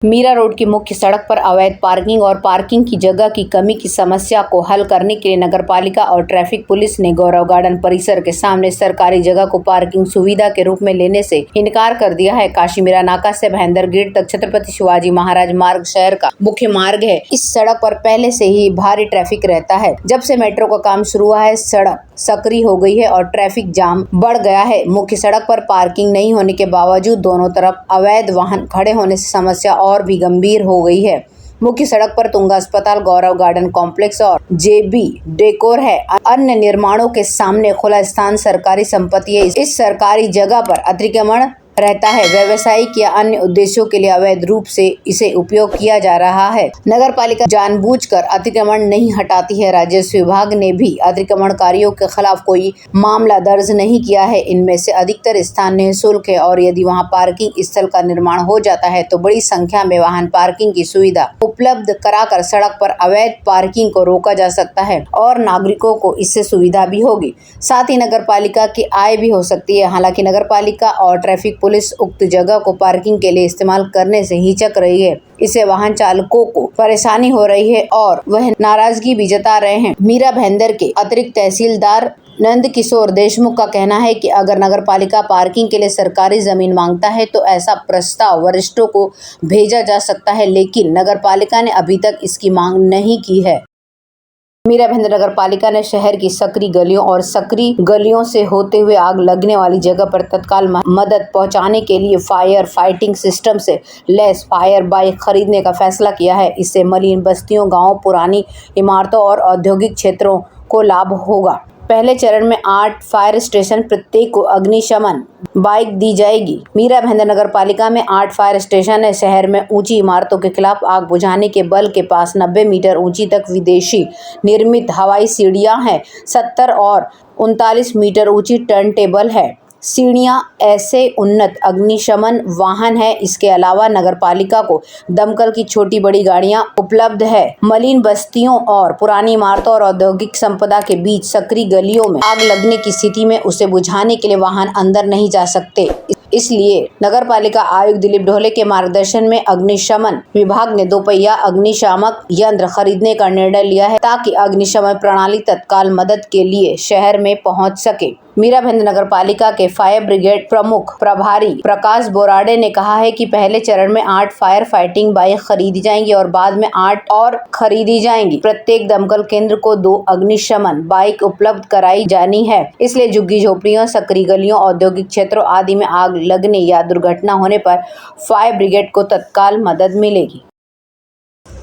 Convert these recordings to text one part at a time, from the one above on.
Meera road की मुख्य सड़क पर अवैध पार्किंग और पार्किंग की जगह की कमी की समस्या को हल करने के लिए नगरपालिका और ट्रैफिक पुलिस ने गौरव गार्डन परिसर के सामने सरकारी जगह को पार्किंग सुविधा के रूप में लेने से इनकार कर दिया है। काशी मीरा नाका से भयंदर गेट तक छत्रपति शिवाजी महाराज मार्ग शहर का मुख्य मार्ग है। इस सड़क पर पहले से ही भारी ट्रैफिक रहता है। जब से मेट्रो का काम शुरू हुआ है, सड़क सक्रिय हो गई है और ट्रैफिक जाम बढ़ गया है। मुख्य सड़क पर पार्किंग नहीं होने के बावजूद दोनों तरफ अवैध वाहन खड़े होने से समस्या और भी गंभीर हो गई है। मुख्य सड़क पर तुंगा अस्पताल, गौरव गार्डन कॉम्प्लेक्स और जेबी डेकोर है। अन्य निर्माणों के सामने खुला स्थान सरकारी संपत्ति है। इस सरकारी जगह पर अतिक्रमण रहता है। व्यवसायिक या अन्य उद्देश्यों के लिए अवैध रूप से इसे उपयोग किया जा रहा है। नगर पालिका जानबूझकर अतिक्रमण नहीं हटाती है। राजस्व विभाग ने भी अतिक्रमणकारियों के खिलाफ कोई मामला दर्ज नहीं किया है। इनमें से अधिकतर स्थान निःशुल्क है और यदि वहां पार्किंग स्थल का निर्माण हो जाता है तो बड़ी संख्या में वाहन पार्किंग की सुविधा उपलब्ध कराकर सड़क पर अवैध पार्किंग को रोका जा सकता है और नागरिकों को इससे सुविधा भी होगी। साथ ही नगर पालिका की आय भी हो सकती है। हालांकि नगर पालिका और ट्रैफिक पुलिस उक्त जगह को पार्किंग के लिए इस्तेमाल करने से हिचक रही है। इससे वाहन चालकों को परेशानी हो रही है और वह नाराजगी भी जता रहे हैं। मीरा भयंदर के अतिरिक्त तहसीलदार नंद किशोर देशमुख का कहना है कि अगर नगर पालिका पार्किंग के लिए सरकारी जमीन मांगता है तो ऐसा प्रस्ताव वरिष्ठों को भेजा जा सकता है, लेकिन नगर पालिका ने अभी तक इसकी मांग नहीं की है। मीरा भयंदर नगर पालिका ने शहर की सकरी गलियों और सकरी गलियों से होते हुए आग लगने वाली जगह पर तत्काल मदद पहुंचाने के लिए फायर फाइटिंग सिस्टम से लैस फायर बाइक खरीदने का फैसला किया है। इससे मलिन बस्तियों, गांवों, पुरानी इमारतों और औद्योगिक क्षेत्रों को लाभ होगा। पहले चरण में 8 फायर स्टेशन, प्रत्येक को अग्निशमन बाइक दी जाएगी। मीरा भयंदर नगर पालिका में 8 फायर स्टेशन है। शहर में ऊंची इमारतों के खिलाफ आग बुझाने के बल के पास 90 मीटर ऊंची तक विदेशी निर्मित हवाई सीढ़ियां हैं। 70 और 39 मीटर ऊंची टर्न टेबल है। सीढ़ियां ऐसे उन्नत अग्निशमन वाहन है। इसके अलावा नगर पालिका को दमकल की छोटी बड़ी गाड़ियां उपलब्ध है। मलिन बस्तियों और पुरानी इमारतों और औद्योगिक संपदा के बीच सकरी गलियों में आग लगने की स्थिति में उसे बुझाने के लिए वाहन अंदर नहीं जा सकते। इसलिए नगर पालिका आयुक्त दिलीप ढोले के मार्गदर्शन में अग्निशमन विभाग ने 2 पहिया अग्निशामक यंत्र खरीदने का निर्णय लिया है ताकि अग्निशमन प्रणाली तत्काल मदद के लिए शहर में पहुंच सके। मीरा भयंदर नगर पालिका के फायर ब्रिगेड प्रमुख प्रभारी प्रकाश बोराडे ने कहा है कि पहले चरण में 8 फायर फाइटिंग बाइक खरीदी जाएंगी और बाद में 8 और खरीदी जाएंगी। प्रत्येक दमकल केंद्र को 2 अग्निशमन बाइक उपलब्ध कराई जानी है। इसलिए झुग्गी झोपड़ियों, सकरी गलियों, औद्योगिक क्षेत्रों आदि में आग लगने या दुर्घटना होने पर फायर ब्रिगेड को तत्काल मदद मिलेगी।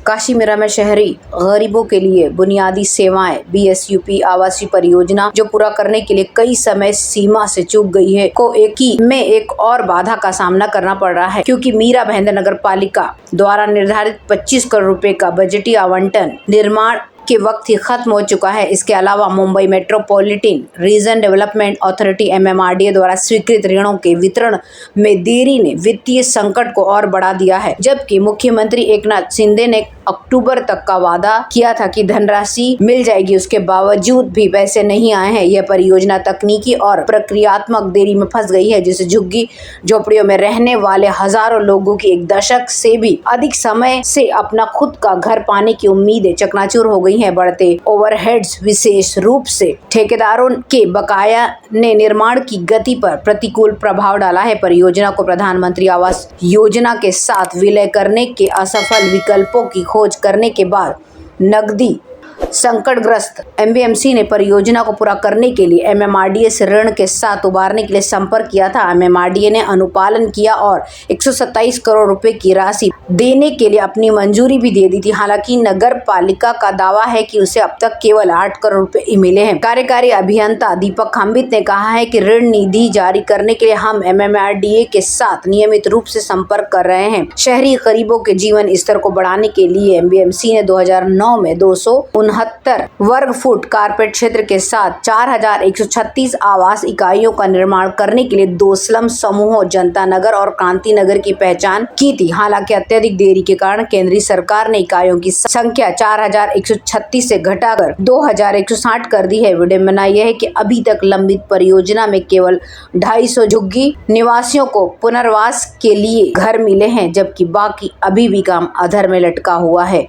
काशी मीरा में शहरी गरीबों के लिए बुनियादी सेवाएं BSUP आवासीय परियोजना जो पूरा करने के लिए कई समय सीमा से चूक गई है को एक और बाधा का सामना करना पड़ रहा है, क्योंकि मीरा भयंदर नगर पालिका द्वारा निर्धारित 25 करोड़ रुपए का बजटीय आवंटन निर्माण के वक्त ही खत्म हो चुका है। इसके अलावा Mumbai metropolitan region development authority MMRDA द्वारा स्वीकृत ऋणों के वितरण में देरी ने वित्तीय संकट को और बढ़ा दिया है। जबकि मुख्यमंत्री एकनाथ शिंदे ने अक्टूबर तक का वादा किया था कि धनराशि मिल जाएगी, उसके बावजूद भी पैसे नहीं आए हैं। यह परियोजना तकनीकी और प्रक्रियात्मक देरी में फंस गई है, जिससे झुग्गी झोपड़ियों में रहने वाले हजारों लोगों की 1 दशक से भी अधिक समय से अपना खुद का घर पाने की उम्मीदें चकनाचूर हो गई हैं। बढ़ते ओवरहेड्स, विशेष रूप से ठेकेदारों के बकाया ने निर्माण की गति पर प्रतिकूल प्रभाव डाला है। परियोजना को प्रधानमंत्री आवास योजना के साथ विलय करने के असफल विकल्पों की खोज करने के बाद नकदी संकटग्रस्त MBMC ने परियोजना को पूरा करने के लिए MMRDA से ऋण के साथ उबारने के लिए संपर्क किया था। MMRDA ने अनुपालन किया और 127 करोड़ रुपए की राशि देने के लिए अपनी मंजूरी भी दे दी थी। हालांकि नगर पालिका का दावा है कि उसे अब तक केवल 8 करोड़ रुपए ही मिले हैं। कार्यकारी अभियंता दीपक खंबित ने कहा है कि ऋण निधि जारी करने के लिए हम MMRDA के साथ नियमित रूप से संपर्क कर रहे हैं। शहरी गरीबों के जीवन स्तर को बढ़ाने के लिए MBMC ने 2009 में 200 वर्ग फुट कारपेट क्षेत्र के साथ 4136 आवास इकाइयों का निर्माण करने के लिए 2 स्लम समूहों जनता नगर और क्रांति नगर की पहचान की थी। हालांकि अत्यधिक देरी के कारण केंद्रीय सरकार ने इकाइयों की संख्या 4136 से घटाकर 2160 कर दी है। विडंबना यह है कि अभी तक लंबित परियोजना में केवल 250 झुग्गी निवासियों को पुनर्वास के लिए घर मिले हैं, जबकि बाकी अभी भी काम अधर में लटका हुआ है।